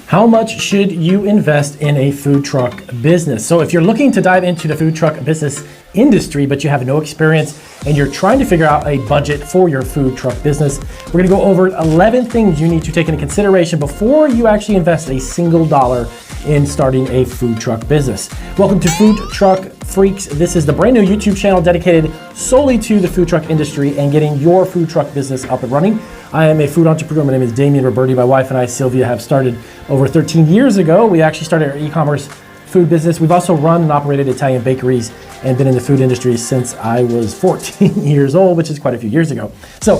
How much should you invest in a food truck business? So if you're looking to dive into the food truck business industry, but you have no experience and you're trying to figure out a budget for your food truck business, we're gonna go over 11 things you need to take into consideration before you actually invest a single dollar in starting a food truck business. Welcome to Food Truck Freaks. This is the brand new YouTube channel dedicated solely to the food truck industry and getting your food truck business up and running. I am a food entrepreneur. My name is Damian Roberti. My wife and I, Sylvia, have started over 13 years ago. We actually started our e-commerce food business. We've also run and operated Italian bakeries and been in the food industry since I was 14 years old, which is quite a few years ago. So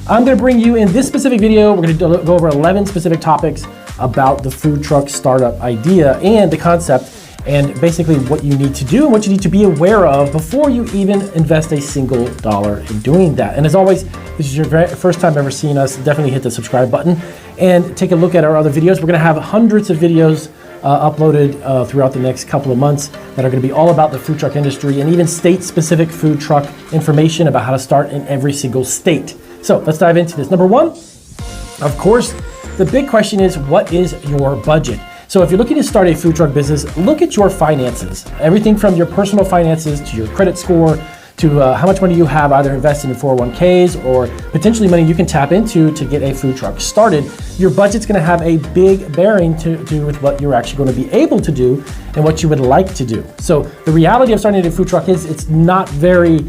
I'm gonna bring you in this specific video, we're gonna go over 11 specific topics about the food truck startup idea and the concept, and basically what you need to do and what you need to be aware of before you even invest a single dollar in doing that. And as always, if this is your first time ever seeing us, definitely hit the subscribe button and take a look at our other videos. We're gonna have hundreds of videos uploaded throughout the next couple of months that are gonna be all about the food truck industry and even state-specific food truck information about how to start in every single state. So let's dive into this. Number one, of course, the big question is, what is your budget? So if you're looking to start a food truck business, look at your finances. Everything from your personal finances to your credit score to how much money you have either invested in 401ks or potentially money you can tap into to get a food truck started. Your budget's gonna have a big bearing to do with what you're actually gonna be able to do and what you would like to do. So the reality of starting a food truck is it's not very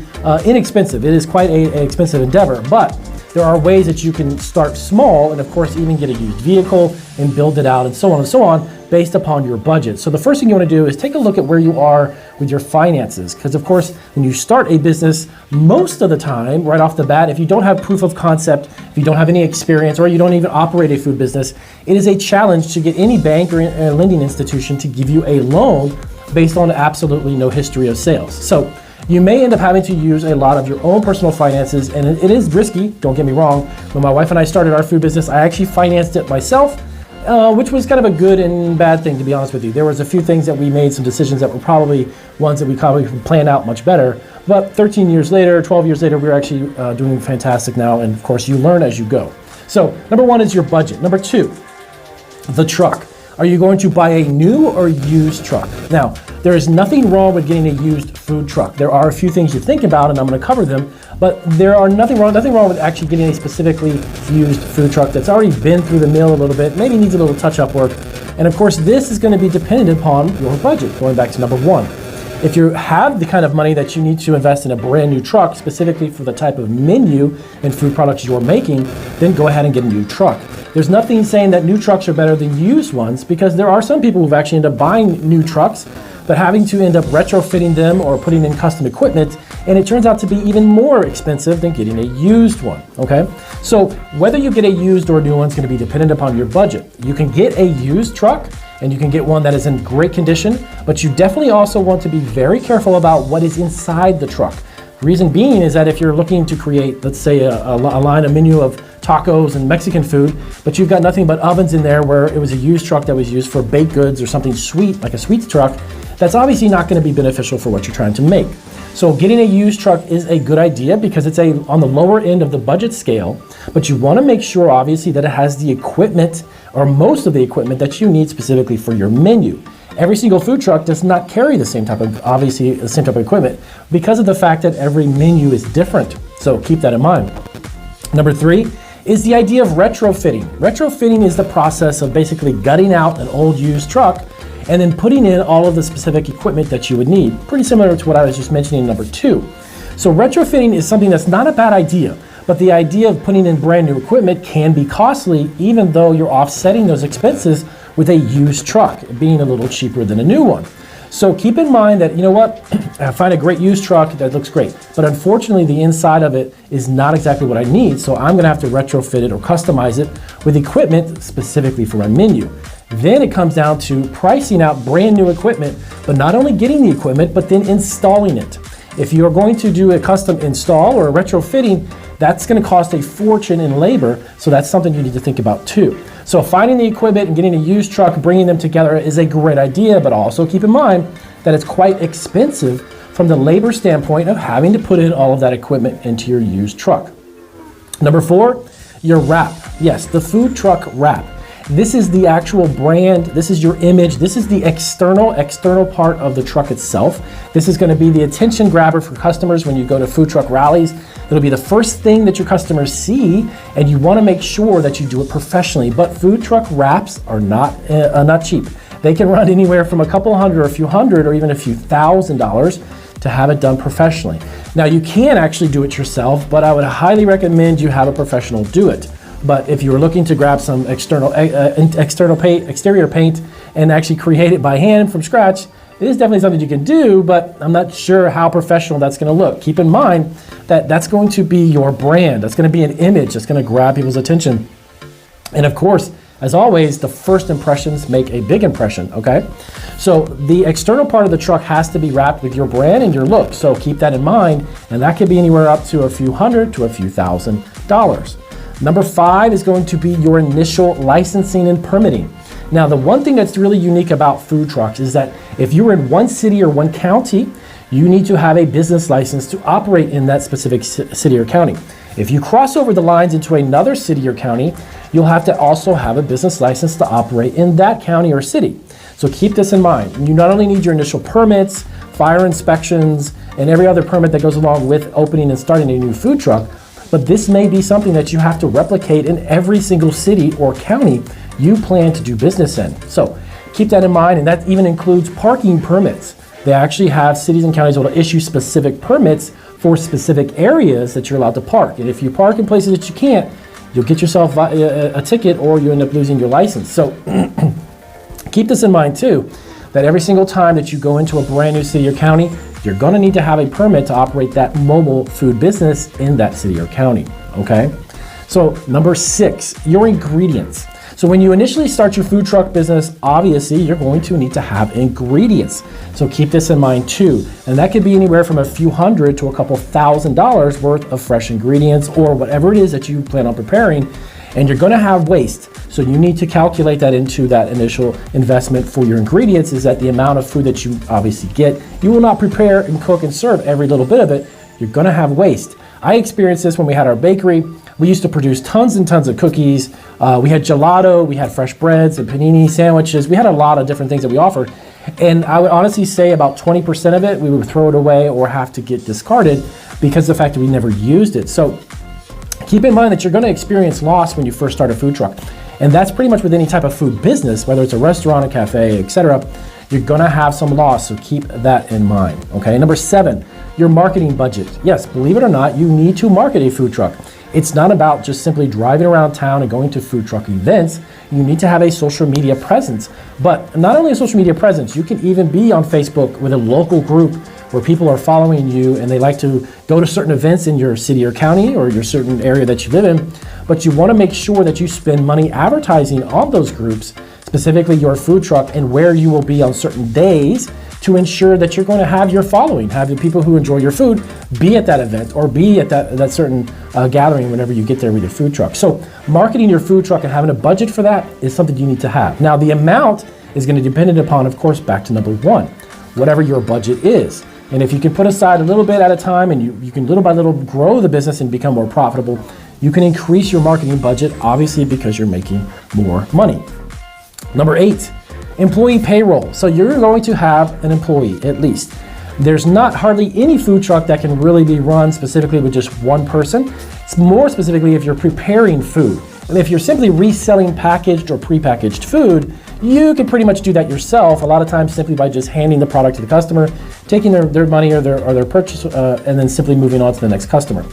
inexpensive. It is quite an expensive endeavor, but there are ways that you can start small and of course even get a used vehicle and build it out and so on based upon your budget. So the first thing you want to do is take a look at where you are with your finances, because of course when you start a business, most of the time right off the bat, if you don't have proof of concept, if you don't have any experience, or you don't even operate a food business, it is a challenge to get any bank or a lending institution to give you a loan based on absolutely no history of sales. So you may end up having to use a lot of your own personal finances, and it is risky, don't get me wrong. When my wife and I started our food business, I actually financed it myself, which was kind of a good and bad thing, to be honest with you. There was a few things that we made, some decisions that were probably ones that we probably could plan out much better. But 13 years later, 12 years later, we're actually doing fantastic now, and of course you learn as you go. So number one is your budget. Number two, the truck. Are you going to buy a new or used truck? Now, there is nothing wrong with getting a used food truck. There are a few things you think about, and I'm going to cover them, but there are nothing wrong with actually getting a specifically used food truck that's already been through the mill a little bit, maybe needs a little touch-up work. And of course, this is going to be dependent upon your budget, going back to number one. If you have the kind of money that you need to invest in a brand new truck, specifically for the type of menu and food products you're making, then go ahead and get a new truck. There's nothing saying that new trucks are better than used ones, because there are some people who've actually ended up buying new trucks, but having to end up retrofitting them or putting in custom equipment, and it turns out to be even more expensive than getting a used one, okay? So whether you get a used or a new one is gonna be dependent upon your budget. You can get a used truck, and you can get one that is in great condition, but you definitely also want to be very careful about what is inside the truck. Reason being is that if you're looking to create, let's say a menu of tacos and Mexican food, but you've got nothing but ovens in there where it was a used truck that was used for baked goods or something sweet, like a sweets truck, that's obviously not gonna be beneficial for what you're trying to make. So getting a used truck is a good idea because it's on the lower end of the budget scale, but you wanna make sure obviously that it has the equipment or most of the equipment that you need specifically for your menu. Every single food truck does not carry the same type of equipment because of the fact that every menu is different. So keep that in mind. Number three is the idea of retrofitting. Retrofitting is the process of basically gutting out an old used truck and then putting in all of the specific equipment that you would need. Pretty similar to what I was just mentioning in number two. So retrofitting is something that's not a bad idea, but the idea of putting in brand new equipment can be costly, even though you're offsetting those expenses with a used truck, being a little cheaper than a new one. So keep in mind that, you know what, I find a great used truck that looks great, but unfortunately the inside of it is not exactly what I need, so I'm gonna have to retrofit it or customize it with equipment specifically for my menu. Then it comes down to pricing out brand new equipment, but not only getting the equipment, but then installing it. If you're going to do a custom install or a retrofitting, that's gonna cost a fortune in labor, so that's something you need to think about too. So finding the equipment and getting a used truck, bringing them together is a great idea, but also keep in mind that it's quite expensive from the labor standpoint of having to put in all of that equipment into your used truck. Number four, your wrap. Yes, the food truck wrap. This is the actual brand. This is your image. This is the external part of the truck itself. This is going to be the attention grabber for customers when you go to food truck rallies. It'll be the first thing that your customers see, and you want to make sure that you do it professionally. But food truck wraps are not cheap. They can run anywhere from a couple hundred or a few hundred or even a few $1,000s to have it done professionally. Now you can actually do it yourself, but I would highly recommend you have a professional do it. But if you were looking to grab some exterior paint and actually create it by hand from scratch, it is definitely something you can do, but I'm not sure how professional that's going to look. Keep in mind that that's going to be your brand. That's going to be an image that's going to grab people's attention. And of course, as always, the first impressions make a big impression, okay? So the external part of the truck has to be wrapped with your brand and your look. So keep that in mind, and that could be anywhere up to a few hundred to a few $1,000s. Number 5 is going to be your initial licensing and permitting. Now, the one thing that's really unique about food trucks is that if you're in one city or one county, you need to have a business license to operate in that specific city or county. If you cross over the lines into another city or county, you'll have to also have a business license to operate in that county or city. So keep this in mind. You not only need your initial permits, fire inspections, and every other permit that goes along with opening and starting a new food truck, but this may be something that you have to replicate in every single city or county you plan to do business in. So keep that in mind, and that even includes parking permits. They actually have cities and counties that will issue specific permits for specific areas that you're allowed to park. And if you park in places that you can't, you'll get yourself a ticket or you end up losing your license. So keep this in mind too, that every single time that you go into a brand new city or county, you're gonna need to have a permit to operate that mobile food business in that city or county, okay? So number 6, your ingredients. So when you initially start your food truck business, obviously you're going to need to have ingredients. So keep this in mind too. And that could be anywhere from a few hundred to a couple $1,000s worth of fresh ingredients or whatever it is that you plan on preparing. And you're gonna have waste. So you need to calculate that into that initial investment for your ingredients, is that the amount of food that you obviously get. You will not prepare and cook and serve every little bit of it. You're gonna have waste. I experienced this when we had our bakery. We used to produce tons and tons of cookies. We had gelato, we had fresh breads and panini sandwiches. We had a lot of different things that we offered. And I would honestly say about 20% of it, we would throw it away or have to get discarded because of the fact that we never used it. So keep in mind that you're gonna experience loss when you first start a food truck. And that's pretty much with any type of food business, whether it's a restaurant, a cafe, etc. You're gonna have some loss, so keep that in mind, okay? Number 7, your marketing budget. Yes, believe it or not, you need to market a food truck. It's not about just simply driving around town and going to food truck events. You need to have a social media presence. But not only a social media presence, you can even be on Facebook with a local group where people are following you and they like to go to certain events in your city or county or your certain area that you live in. But you want to make sure that you spend money advertising on those groups, specifically your food truck and where you will be on certain days, to ensure that you're going to have your following, have the people who enjoy your food be at that event or be at that certain gathering whenever you get there with your food truck. So marketing your food truck and having a budget for that is something you need to have. Now the amount is going to depend upon, of course, back to number 1, whatever your budget is. And if you can put aside a little bit at a time and you can little by little grow the business and become more profitable, you can increase your marketing budget, obviously because you're making more money. Number 8, employee payroll. So you're going to have an employee at least. There's not hardly any food truck that can really be run specifically with just one person. It's more specifically if you're preparing food. And if you're simply reselling packaged or prepackaged food, you can pretty much do that yourself, a lot of times simply by just handing the product to the customer, taking their money or their purchase, and then simply moving on to the next customer.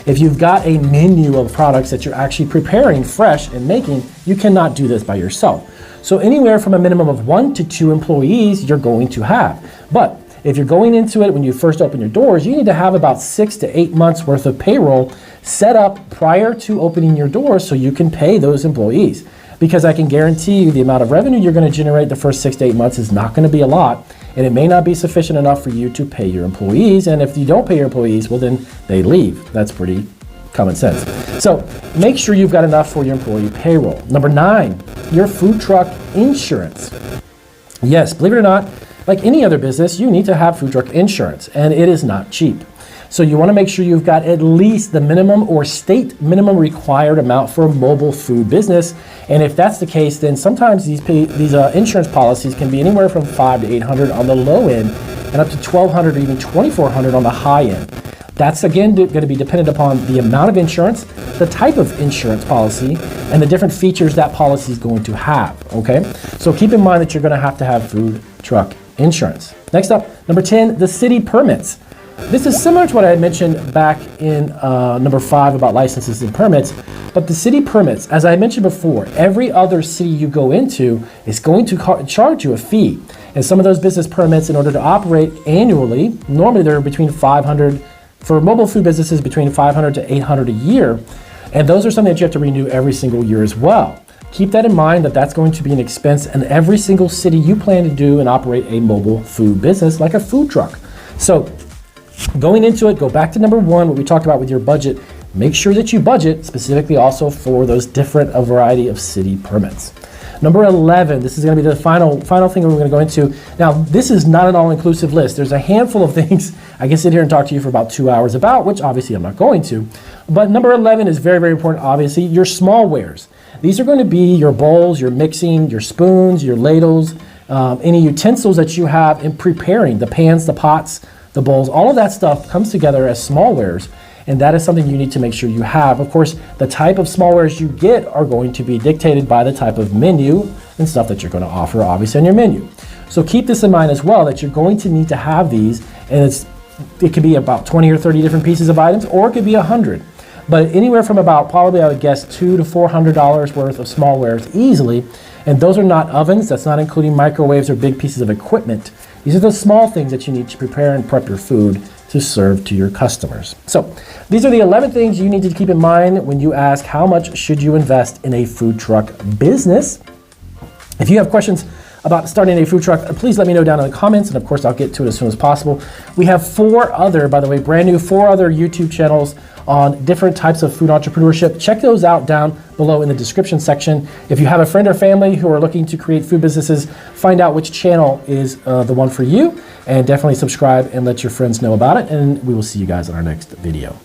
If you've got a menu of products that you're actually preparing fresh and making, you cannot do this by yourself. So anywhere from a minimum of 1 to 2 employees you're going to have. But if you're going into it when you first open your doors, you need to have about 6 to 8 months worth of payroll set up prior to opening your doors so you can pay those employees. Because I can guarantee you the amount of revenue you're going to generate the first 6 to 8 months is not going to be a lot, and it may not be sufficient enough for you to pay your employees. And if you don't pay your employees, well then they leave. That's pretty common sense. So make sure you've got enough for your employee payroll. Number 9, your food truck insurance. Yes, believe it or not, like any other business, you need to have food truck insurance, and it is not cheap. So you want to make sure you've got at least the minimum or state minimum required amount for a mobile food business. And if that's the case, then sometimes these insurance policies can be anywhere from $500 to $800 on the low end and up to $1,200 or even $2,400 on the high end. That's again going to be dependent upon the amount of insurance, the type of insurance policy, and the different features that policy is going to have, okay? So keep in mind that you're going to have food truck insurance. Next up, number 10, the city permits. This is similar to what I had mentioned back in number 5 about licenses and permits, but the city permits, as I mentioned before, every other city you go into is going to charge you a fee. And some of those business permits, in order to operate annually, normally they're between $500, for mobile food businesses, between $500 to $800 a year. And those are something that you have to renew every single year as well. Keep that in mind, that that's going to be an expense in every single city you plan to do and operate a mobile food business like a food truck. So going into it, go back to number 1, what we talked about with your budget. Make sure that you budget specifically also for those different variety of city permits. Number 11, this is going to be the final thing we're going to go into. Now, this is not an all-inclusive list. There's a handful of things I can sit here and talk to you for about 2 hours about, which obviously I'm not going to. But number 11 is very, very important, obviously, your smallwares. These are going to be your bowls, your mixing, your spoons, your ladles, any utensils that you have in preparing, the pans, the pots, the bowls, all of that stuff comes together as smallwares. And that is something you need to make sure you have. Of course, the type of smallwares you get are going to be dictated by the type of menu and stuff that you're going to offer, obviously, on your menu. So keep this in mind as well, that you're going to need to have these, and it could be about 20 or 30 different pieces of items, or it could be 100. But anywhere from about, probably I would guess, $200 to $400 worth of smallwares easily. And those are not ovens. That's not including microwaves or big pieces of equipment. These are the small things that you need to prepare and prep your food to serve to your customers. So these are the 11 things you need to keep in mind when you ask how much should you invest in a food truck business. If you have questions about starting a food truck, please let me know down in the comments, and of course I'll get to it as soon as possible. We have 4 other, by the way, brand new 4 other YouTube channels on different types of food entrepreneurship. Check those out down below in the description section. If you have a friend or family who are looking to create food businesses, find out which channel is the one for you, and definitely subscribe and let your friends know about it, and we will see you guys in our next video.